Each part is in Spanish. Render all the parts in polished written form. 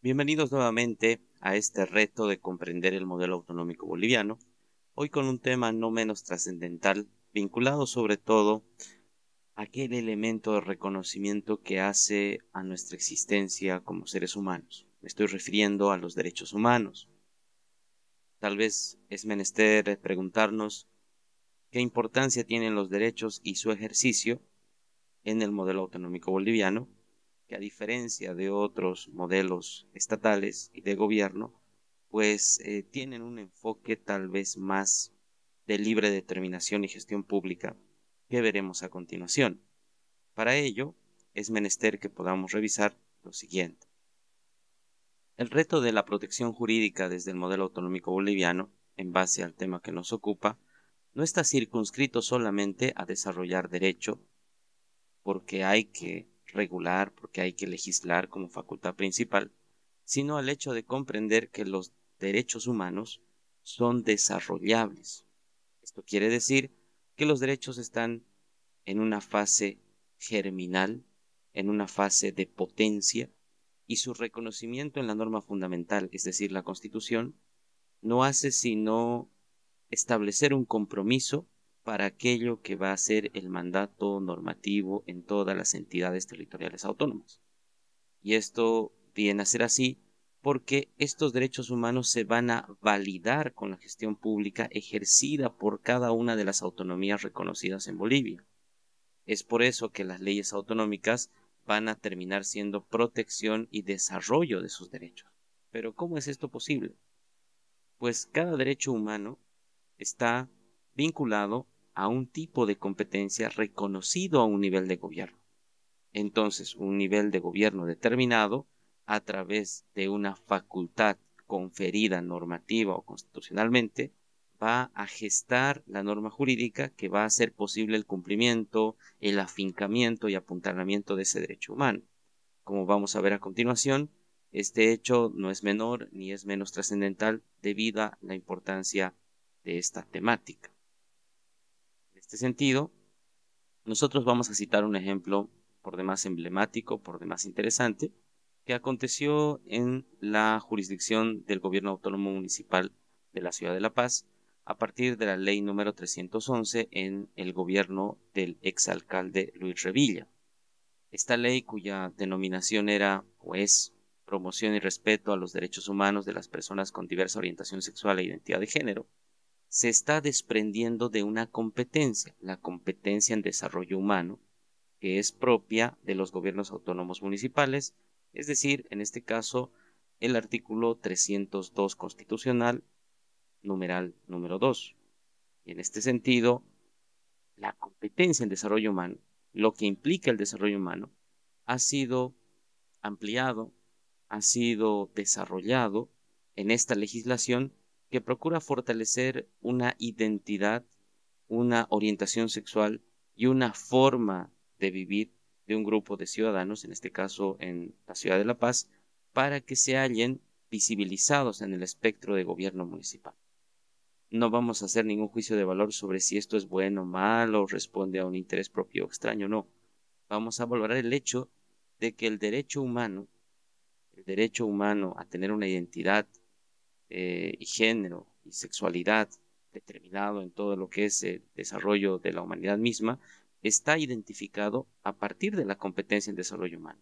Bienvenidos nuevamente a este reto de comprender el modelo autonómico boliviano, hoy con un tema no menos trascendental, vinculado sobre todo a aquel elemento de reconocimiento que hace a nuestra existencia como seres humanos. Me estoy refiriendo a los derechos humanos. Tal vez es menester preguntarnos qué importancia tienen los derechos y su ejercicio en el modelo autonómico boliviano, que a diferencia de otros modelos estatales y de gobierno, pues tienen un enfoque tal vez más de libre determinación y gestión pública que veremos a continuación. Para ello, es menester que podamos revisar lo siguiente. El reto de la protección jurídica desde el modelo autonómico boliviano, en base al tema que nos ocupa, no está circunscrito solamente a desarrollar derecho, porque hay que regular, porque hay que legislar como facultad principal, sino al hecho de comprender que los derechos humanos son desarrollables. Esto quiere decir que los derechos están en una fase germinal, en una fase de potencia, y su reconocimiento en la norma fundamental, es decir, la Constitución, no hace sino establecer un compromiso para aquello que va a ser el mandato normativo en todas las entidades territoriales autónomas. Y esto viene a ser así porque estos derechos humanos se van a validar con la gestión pública ejercida por cada una de las autonomías reconocidas en Bolivia. Es por eso que las leyes autonómicas van a terminar siendo protección y desarrollo de sus derechos. Pero ¿cómo es esto posible? Pues cada derecho humano está vinculado a un tipo de competencia reconocido a un nivel de gobierno. Entonces, un nivel de gobierno determinado, a través de una facultad conferida normativa o constitucionalmente, va a gestar la norma jurídica que va a hacer posible el cumplimiento, el afincamiento y apuntalamiento de ese derecho humano. Como vamos a ver a continuación, este hecho no es menor ni es menos trascendental debido a la importancia de esta temática. En este sentido, nosotros vamos a citar un ejemplo por demás emblemático, por demás interesante, que aconteció en la jurisdicción del Gobierno Autónomo Municipal de la Ciudad de La Paz a partir de la ley número 311 en el gobierno del exalcalde Luis Revilla. Esta ley, cuya denominación era o es promoción y respeto a los derechos humanos de las personas con diversa orientación sexual e identidad de género, se está desprendiendo de una competencia, la competencia en desarrollo humano, que es propia de los gobiernos autónomos municipales, es decir, en este caso, el artículo 302 constitucional, numeral número 2. Y en este sentido, la competencia en desarrollo humano, lo que implica el desarrollo humano, ha sido ampliado, ha sido desarrollado en esta legislación que procura fortalecer una identidad, una orientación sexual y una forma de vivir de un grupo de ciudadanos, en este caso en la ciudad de La Paz, para que se hallen visibilizados en el espectro de gobierno municipal. No vamos a hacer ningún juicio de valor sobre si esto es bueno o malo, responde a un interés propio o extraño, no. Vamos a valorar el hecho de que el derecho humano a tener una identidad y género y sexualidad determinado en todo lo que es el desarrollo de la humanidad misma, está identificado a partir de la competencia en desarrollo humano.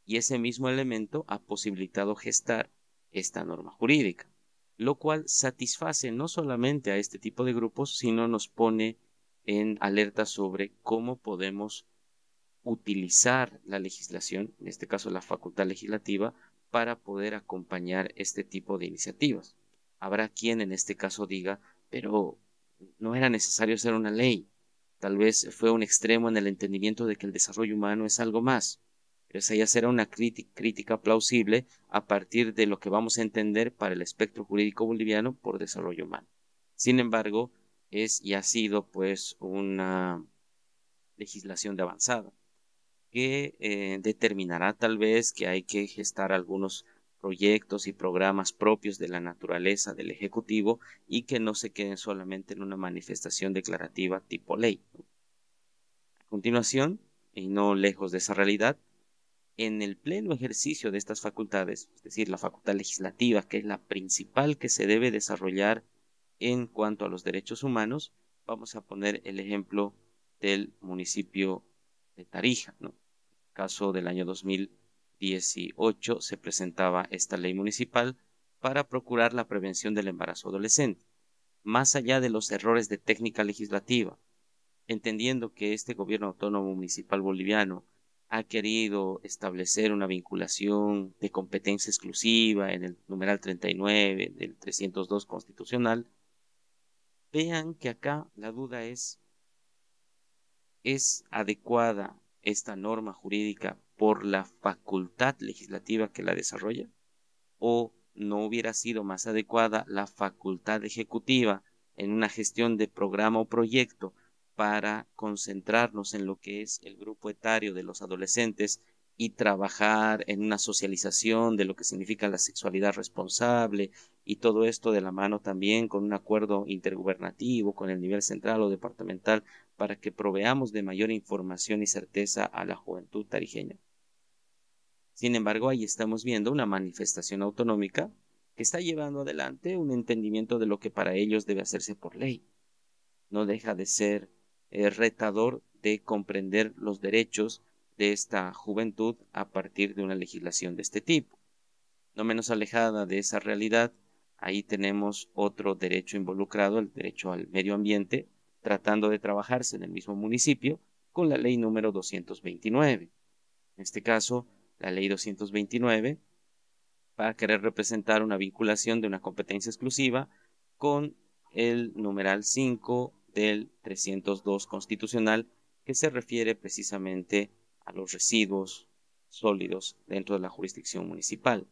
Y ese mismo elemento ha posibilitado gestar esta norma jurídica, lo cual satisface no solamente a este tipo de grupos, sino nos pone en alerta sobre cómo podemos utilizar la legislación, en este caso la facultad legislativa, para poder acompañar este tipo de iniciativas. Habrá quien en este caso diga, pero no era necesario hacer una ley. Tal vez fue un extremo en el entendimiento de que el desarrollo humano es algo más. Pero esa ya será una crítica plausible a partir de lo que vamos a entender para el espectro jurídico boliviano por desarrollo humano. Sin embargo, es y ha sido pues una legislación de avanzada que determinará tal vez que hay que gestar algunos proyectos y programas propios de la naturaleza del Ejecutivo y que no se queden solamente en una manifestación declarativa tipo ley. A continuación, y no lejos de esa realidad, en el pleno ejercicio de estas facultades, es decir, la facultad legislativa, que es la principal que se debe desarrollar en cuanto a los derechos humanos, vamos a poner el ejemplo del municipio de Tarija, ¿no? En el caso del año 2018 se presentaba esta ley municipal para procurar la prevención del embarazo adolescente. Más allá de los errores de técnica legislativa, entendiendo que este gobierno autónomo municipal boliviano ha querido establecer una vinculación de competencia exclusiva en el numeral 39 del 302 constitucional, vean que acá la duda ¿es adecuada esta norma jurídica por la facultad legislativa que la desarrolla? ¿O no hubiera sido más adecuada la facultad ejecutiva en una gestión de programa o proyecto para concentrarnos en lo que es el grupo etario de los adolescentes y trabajar en una socialización de lo que significa la sexualidad responsable y todo esto de la mano también con un acuerdo intergubernativo con el nivel central o departamental para que proveamos de mayor información y certeza a la juventud tarijeña? Sin embargo, ahí estamos viendo una manifestación autonómica que está llevando adelante un entendimiento de lo que para ellos debe hacerse por ley. No deja de ser retador de comprender los derechos de esta juventud a partir de una legislación de este tipo. No menos alejada de esa realidad, ahí tenemos otro derecho involucrado, el derecho al medio ambiente, tratando de trabajarse en el mismo municipio con la ley número 229. En este caso, la ley 229 va a querer representar una vinculación de una competencia exclusiva con el numeral 5 del 302 constitucional, que se refiere precisamente a los residuos sólidos dentro de la jurisdicción municipal.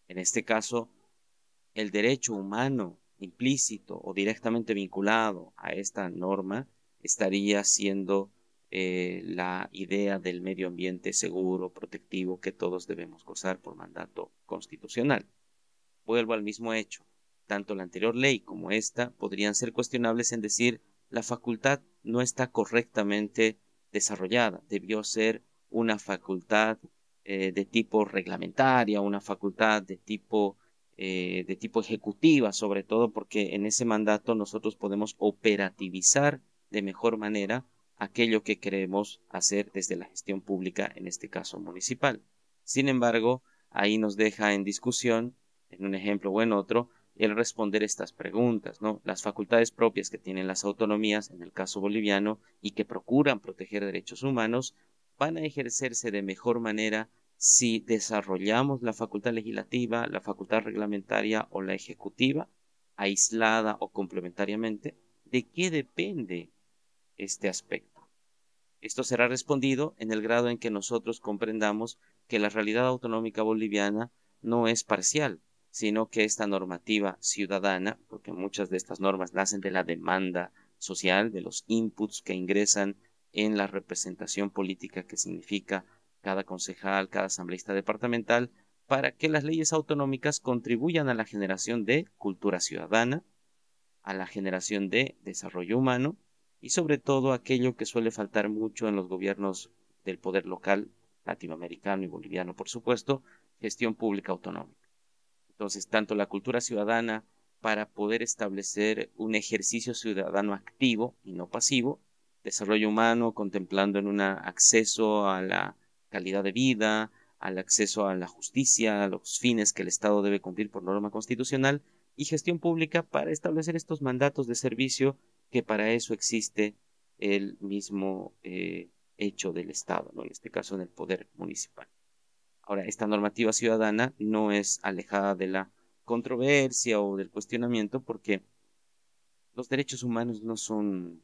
En este caso, el derecho humano implícito o directamente vinculado a esta norma estaría siendo la idea del medio ambiente seguro, protectivo, que todos debemos gozar por mandato constitucional. Vuelvo al mismo hecho. Tanto la anterior ley como esta podrían ser cuestionables en decir la facultad no está correctamente desarrollada. Debió ser una facultad de tipo reglamentaria, una facultad de tipo ejecutiva, sobre todo porque en ese mandato nosotros podemos operativizar de mejor manera aquello que queremos hacer desde la gestión pública, en este caso municipal. Sin embargo, ahí nos deja en discusión, en un ejemplo o en otro, el responder estas preguntas, ¿no? Las facultades propias que tienen las autonomías, en el caso boliviano, y que procuran proteger derechos humanos, van a ejercerse de mejor manera si desarrollamos la facultad legislativa, la facultad reglamentaria o la ejecutiva, aislada o complementariamente. ¿De qué depende este aspecto? Esto será respondido en el grado en que nosotros comprendamos que la realidad autonómica boliviana no es parcial, sino que esta normativa ciudadana, porque muchas de estas normas nacen de la demanda social, de los inputs que ingresan en la representación política que significa cada concejal, cada asambleísta departamental, para que las leyes autonómicas contribuyan a la generación de cultura ciudadana, a la generación de desarrollo humano y sobre todo aquello que suele faltar mucho en los gobiernos del poder local, latinoamericano y boliviano, por supuesto, gestión pública autonómica. Entonces, tanto la cultura ciudadana para poder establecer un ejercicio ciudadano activo y no pasivo, desarrollo humano contemplando en un acceso a la calidad de vida, al acceso a la justicia, a los fines que el Estado debe cumplir por norma constitucional, y gestión pública para establecer estos mandatos de servicio que para eso existe el mismo hecho del Estado, ¿no? En este caso en el poder municipal. Ahora, esta normativa ciudadana no es alejada de la controversia o del cuestionamiento porque los derechos humanos no son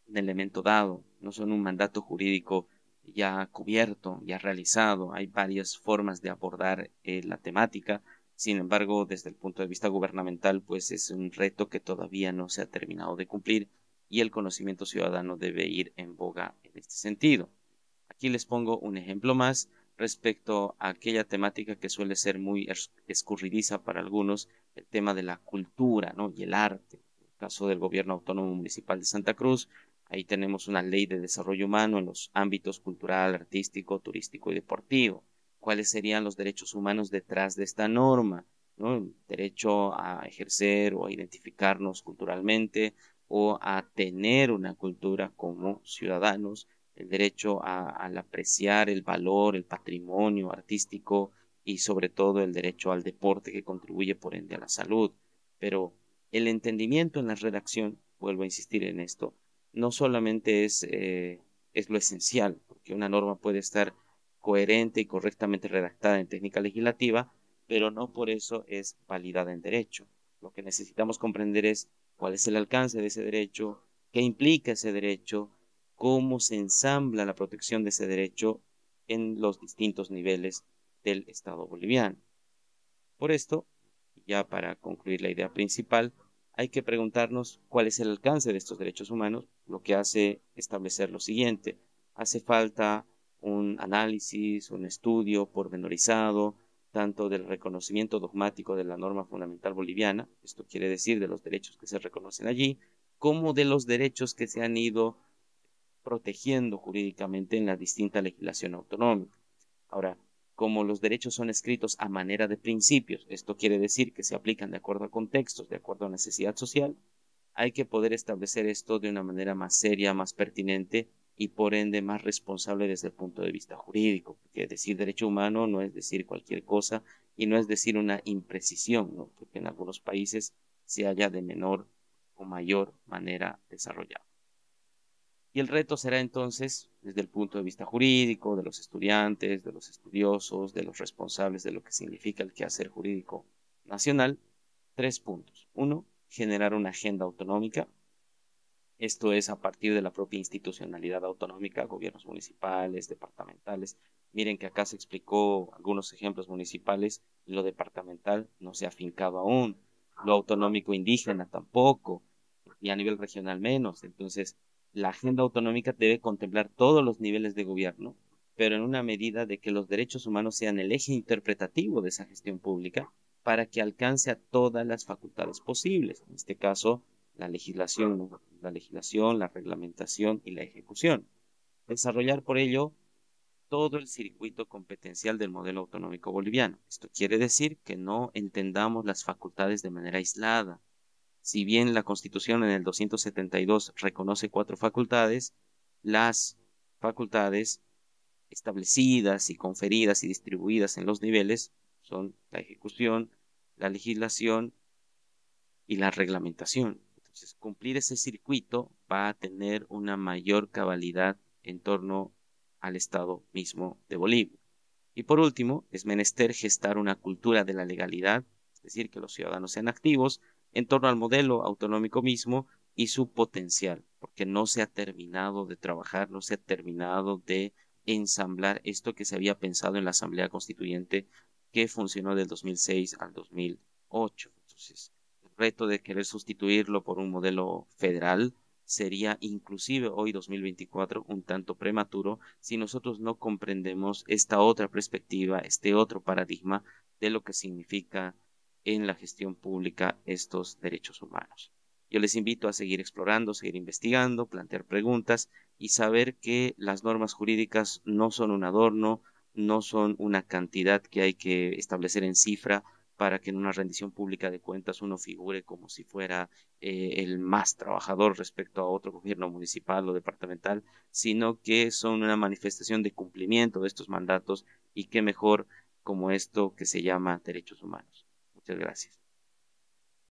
un elemento dado, no son un mandato jurídico ya cubierto, ya realizado. Hay varias formas de abordar la temática. Sin embargo, desde el punto de vista gubernamental, pues es un reto que todavía no se ha terminado de cumplir y el conocimiento ciudadano debe ir en boga en este sentido. Aquí les pongo un ejemplo más respecto a aquella temática que suele ser muy escurridiza para algunos, el tema de la cultura, ¿no? Y el arte. En el caso del gobierno autónomo municipal de Santa Cruz, Ahí tenemos una ley de desarrollo humano en los ámbitos cultural, artístico, turístico y deportivo. ¿Cuáles serían los derechos humanos detrás de esta norma? ¿No? El derecho a ejercer o a identificarnos culturalmente o a tener una cultura como ciudadanos, el derecho al apreciar el valor, el patrimonio artístico y sobre todo el derecho al deporte que contribuye por ende a la salud. Pero el entendimiento en la redacción, vuelvo a insistir en esto, no solamente es lo esencial, porque una norma puede estar coherente y correctamente redactada en técnica legislativa, pero no por eso es validada en derecho. Lo que necesitamos comprender es cuál es el alcance de ese derecho, qué implica ese derecho, cómo se ensambla la protección de ese derecho en los distintos niveles del Estado boliviano. Por esto, ya para concluir la idea principal, hay que preguntarnos cuál es el alcance de estos derechos humanos, lo que hace establecer lo siguiente. Hace falta un análisis, un estudio pormenorizado, tanto del reconocimiento dogmático de la norma fundamental boliviana, esto quiere decir de los derechos que se reconocen allí, como de los derechos que se han ido protegiendo jurídicamente en la distinta legislación autonómica. Ahora, como los derechos son escritos a manera de principios, esto quiere decir que se aplican de acuerdo a contextos, de acuerdo a necesidad social, hay que poder establecer esto de una manera más seria, más pertinente y por ende más responsable desde el punto de vista jurídico, porque decir derecho humano no es decir cualquier cosa y no es decir una imprecisión, ¿no? Porque en algunos países se halla de menor o mayor manera desarrollado. Y el reto será entonces, desde el punto de vista jurídico, de los estudiantes, de los estudiosos, de los responsables de lo que significa el quehacer jurídico nacional, 3 puntos. Uno, generar una agenda autonómica. Esto es a partir de la propia institucionalidad autonómica, gobiernos municipales, departamentales. Miren que acá se explicó algunos ejemplos municipales, lo departamental no se ha afincado aún, lo autonómico indígena tampoco, y a nivel regional menos. Entonces, la agenda autonómica debe contemplar todos los niveles de gobierno, pero en una medida de que los derechos humanos sean el eje interpretativo de esa gestión pública para que alcance a todas las facultades posibles. En este caso, la reglamentación y la ejecución. Desarrollar por ello todo el circuito competencial del modelo autonómico boliviano. Esto quiere decir que no entendamos las facultades de manera aislada. Si bien la Constitución en el 272 reconoce 4 facultades, las facultades establecidas y conferidas y distribuidas en los niveles son la ejecución, la legislación y la reglamentación. Entonces, cumplir ese circuito va a tener una mayor cabalidad en torno al Estado mismo de Bolivia. Y por último, es menester gestar una cultura de la legalidad, es decir, que los ciudadanos sean activos en torno al modelo autonómico mismo y su potencial, porque no se ha terminado de trabajar, no se ha terminado de ensamblar esto que se había pensado en la Asamblea Constituyente que funcionó del 2006 al 2008. Entonces, el reto de querer sustituirlo por un modelo federal sería inclusive hoy 2024 un tanto prematuro si nosotros no comprendemos esta otra perspectiva, este otro paradigma de lo que significa en la gestión pública estos derechos humanos. Yo les invito a seguir explorando, seguir investigando, plantear preguntas y saber que las normas jurídicas no son un adorno, no son una cantidad que hay que establecer en cifra para que en una rendición pública de cuentas uno figure como si fuera el más trabajador respecto a otro gobierno municipal o departamental, sino que son una manifestación de cumplimiento de estos mandatos y qué mejor como esto que se llama derechos humanos. Muchas gracias.